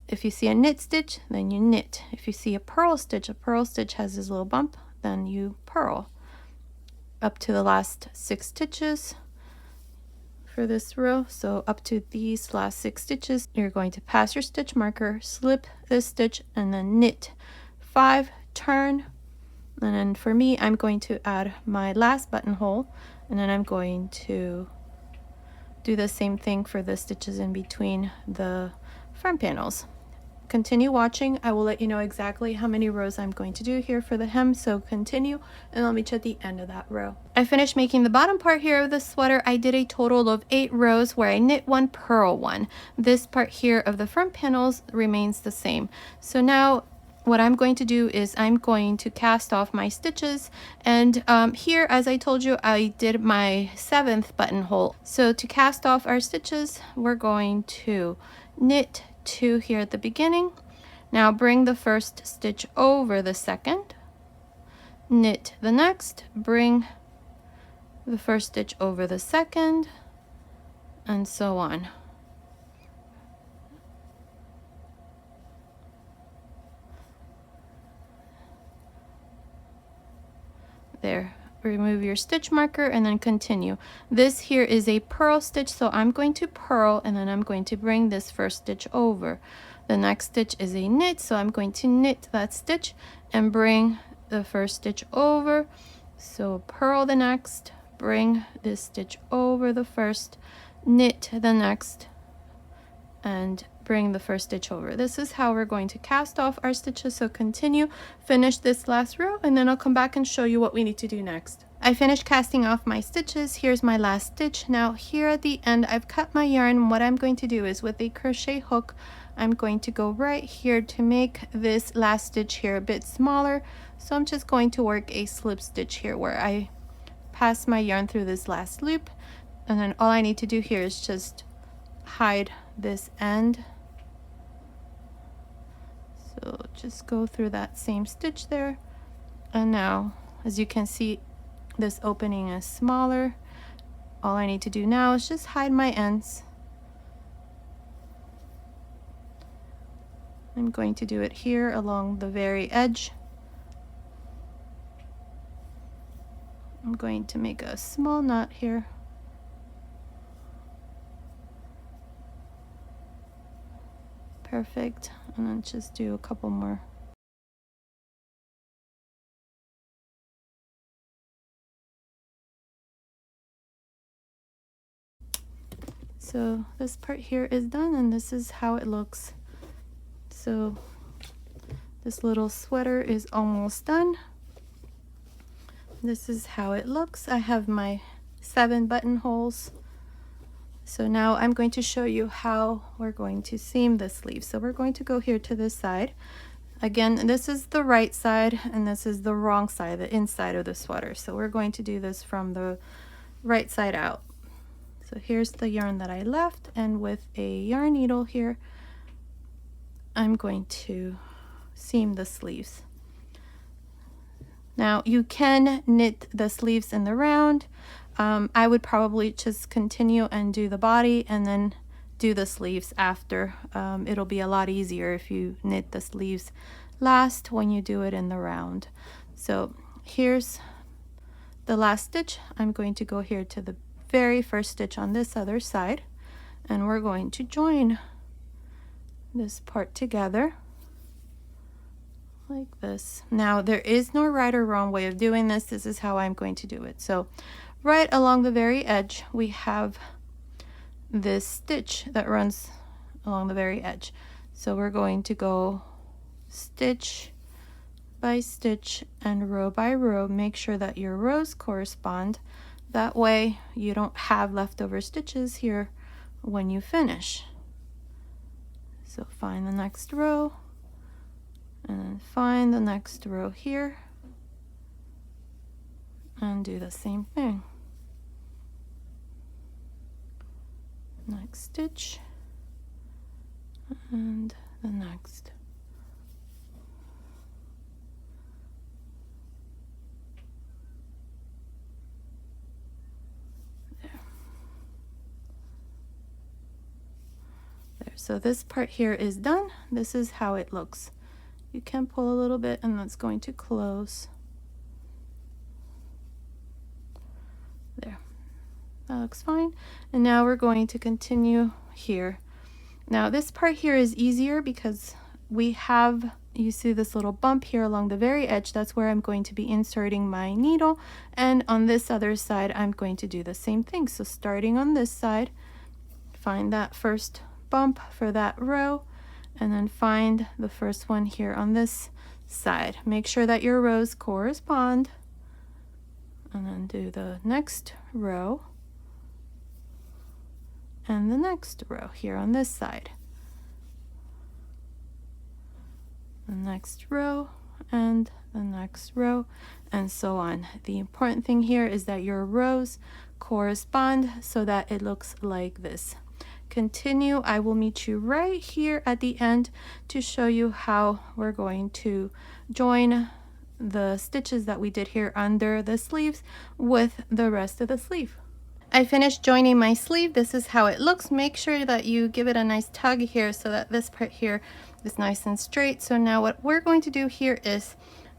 If you see a knit stitch, then you knit. If you see a purl stitch has this little bump, then you purl up to the last 6 stitches for this row. So up to these last 6 stitches, you're going to pass your stitch marker, slip this stitch, and then knit 5, turn, and then for me, I'm going to add my last buttonhole, and then I'm going to do the same thing for the stitches in between the front panels. Continue watching. I will let you know exactly how many rows I'm going to do here for the hem, so continue, and I'll meet you at the end of that row. I finished making the bottom part here of the sweater. I did a total of 8 rows where I knit 1, purl 1. This part here of the front panels remains the same. So now what I'm going to do is I'm going to cast off my stitches, and here, as I told you, I did my 7th buttonhole. So to cast off our stitches, we're going to knit 2 here at the beginning. Now bring the first stitch over the second, knit the next, bring the first stitch over the second, and so on. There, remove your stitch marker and then continue. This here is a purl stitch, so I'm going to purl, and then I'm going to bring this first stitch over. The next stitch is a knit, so I'm going to knit that stitch and bring the first stitch over. So purl the next, bring this stitch over the first, knit the next, and bring the first stitch over. This is how we're going to cast off our stitches, so continue, finish this last row, and then I'll come back and show you what we need to do next. I finished casting off my stitches. Here's my last stitch. Now here at the end, I've cut my yarn. What I'm going to do is with a crochet hook, I'm going to go right here to make this last stitch here a bit smaller. So I'm just going to work a slip stitch here where I pass my yarn through this last loop, and then all I need to do here is just hide this end. So just go through that same stitch there, and now as you can see, this opening is smaller. All I need to do now is just hide my ends. I'm going to do it here along the very edge. I'm going to make a small knot here. Perfect, and then just do a couple more. So this part here is done, and this is how it looks. So this little sweater is almost done. This is how it looks. I have my 7 buttonholes. So now I'm going to show you how we're going to seam the sleeve. So we're going to go here to this side. Again, this is the right side and this is the wrong side, the inside of the sweater. So we're going to do this from the right side out. So here's the yarn that I left, and with a yarn needle here, I'm going to seam the sleeves. Now you can knit the sleeves in the round. I would probably just continue and do the body and then do the sleeves after. It'll be a lot easier if you knit the sleeves last when you do it in the round. So here's the last stitch. I'm going to go here to the very first stitch on this other side, and we're going to join this part together like this. Now there is no right or wrong way of doing this. This is how I'm going to do it. So right along the very edge we have this stitch that runs along the very edge. So we're going to go stitch by stitch and row by row. Make sure that your rows correspond. That way you don't have leftover stitches here when you finish. So find the next row and then find the next row here and do the same thing. Next stitch and the next. There. So this part here is done. This is how it looks. You can pull a little bit and that's going to close. There. That looks fine. And now we're going to continue here. Now this part here is easier because we have, you see this little bump here along the very edge. That's where I'm going to be inserting my needle. And on this other side, I'm going to do the same thing. So starting on this side, find that first bump for that row, and then find the first one here on this side. Make sure that your rows correspond, and then do the next row and the next row here on this side. The next row and the next row, and so on. The important thing here is that your rows correspond so that it looks like this. Continue. I will meet you right here at the end to show you how we're going to join the stitches that we did here under the sleeves with the rest of the sleeve. I finished joining my sleeve. This is how it looks. Make sure that you give it a nice tug here so that this part here is nice and straight. So now what we're going to do here is,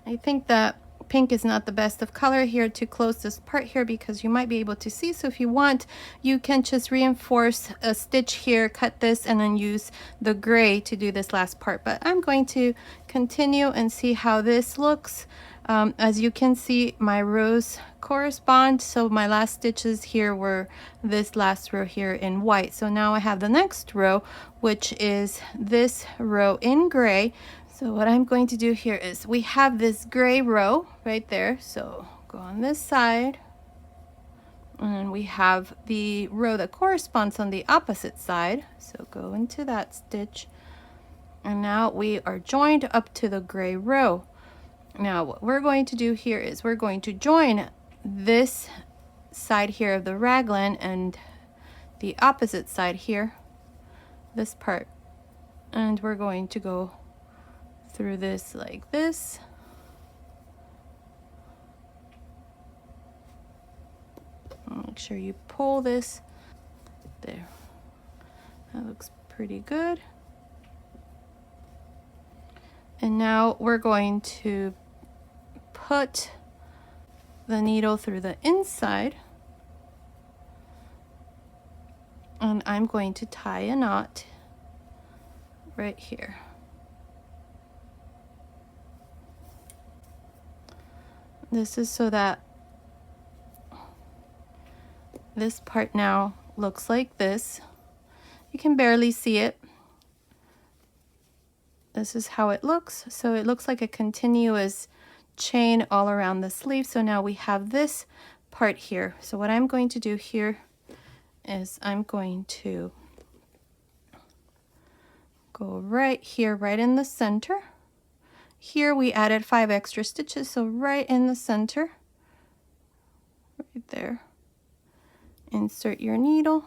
I think that pink is not the best of color here to close this part here because you might be able to see. So if you want, you can just reinforce a stitch here, cut this, and then use the gray to do this last part. But I'm going to continue and see how this looks. As you can see, my rows correspond. So my last stitches here were this last row here in white. So now I have the next row, which is this row in gray. So what I'm going to do here is we have this gray row right there. So go on this side, and then we have the row that corresponds on the opposite side. So go into that stitch, and now we are joined up to the gray row. Now what we're going to do here is we're going to join this side here of the raglan and the opposite side here, this part, and we're going to go through this like this. Make sure you pull this. There. That looks pretty good. And now we're going to put the needle through the inside, and I'm going to tie a knot right here. This is so that this part now looks like this. You can barely see it. This is how it looks. So it looks like a continuous chain all around the sleeve. So now we have this part here. So what I'm going to do here is I'm going to go right here, right in the center. Here we added 5 extra stitches, so right in the center, right there. Insert your needle,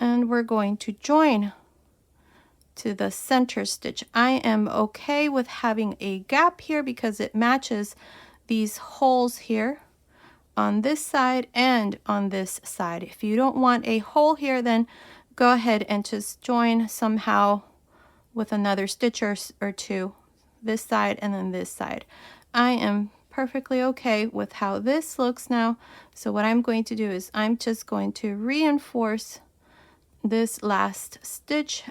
and we're going to join to the center stitch. I am okay with having a gap here because it matches these holes here on this side and on this side. If you don't want a hole here, then go ahead and just join somehow with another stitch or two, this side and then this side. I am perfectly okay with how this looks now. So what I'm going to do is I'm just going to reinforce this last stitch.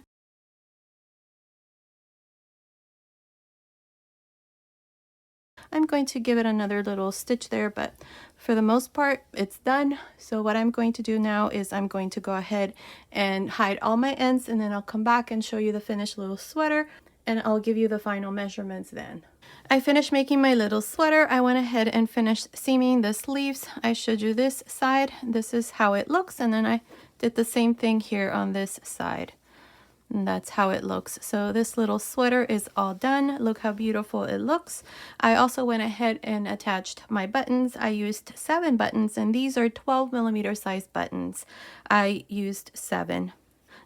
I'm going to give it another little stitch there, but for the most part it's done. So what I'm going to do now is I'm going to go ahead and hide all my ends, and then I'll come back and show you the finished little sweater, and I'll give you the final measurements then. I finished making my little sweater. I went ahead and finished seaming the sleeves. I showed you this side. This is how it looks, and then I did the same thing here on this side. And that's how it looks. So this little sweater is all done. Look how beautiful it looks. I also went ahead and attached my buttons. I used 7 buttons, and these are 12mm size buttons. I used 7.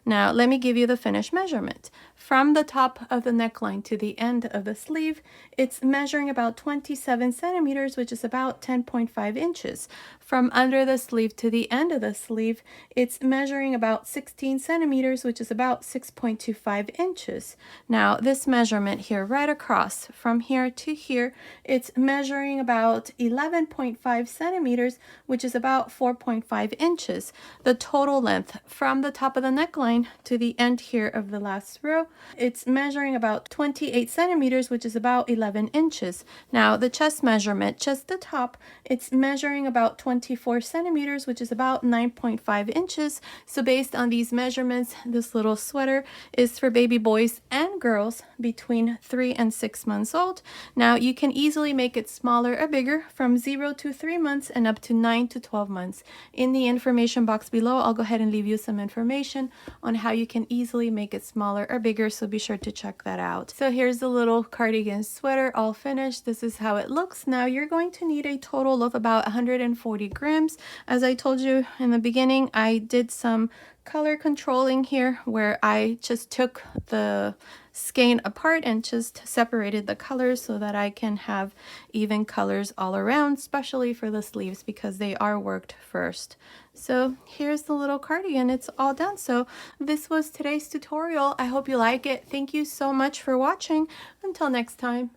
Now let me give you the finished measurement. From the top of the neckline to the end of the sleeve, it's measuring about 27 centimeters, which is about 10.5 inches. From under the sleeve to the end of the sleeve, it's measuring about 16 centimeters, which is about 6.25 inches. Now this measurement here right across from here to here, it's measuring about 11.5 centimeters, which is about 4.5 inches. The total length from the top of the neckline to the end here of the last row, it's measuring about 28 centimeters, which is about 11 inches. Now the chest measurement, just the top, it's measuring about 24 centimeters, which is about 9.5 inches. So based on these measurements, this little sweater is for baby boys and girls between 3 and 6 months old. Now you can easily make it smaller or bigger from 0 to 3 months and up to 9 to 12 months. In the information box below, I'll go ahead and leave you some information on how you can easily make it smaller or bigger, so be sure to check that out. So here's the little cardigan sweater all finished. This is how it looks. Now you're going to need a total of about 140 grams. As I told you in the beginning, I did some color controlling here where I just took the skein apart and just separated the colors so that I can have even colors all around, especially for the sleeves because they are worked first. So here's the little cardigan. It's all done. So this was today's tutorial. I hope you like it. Thank you so much for watching. Until next time.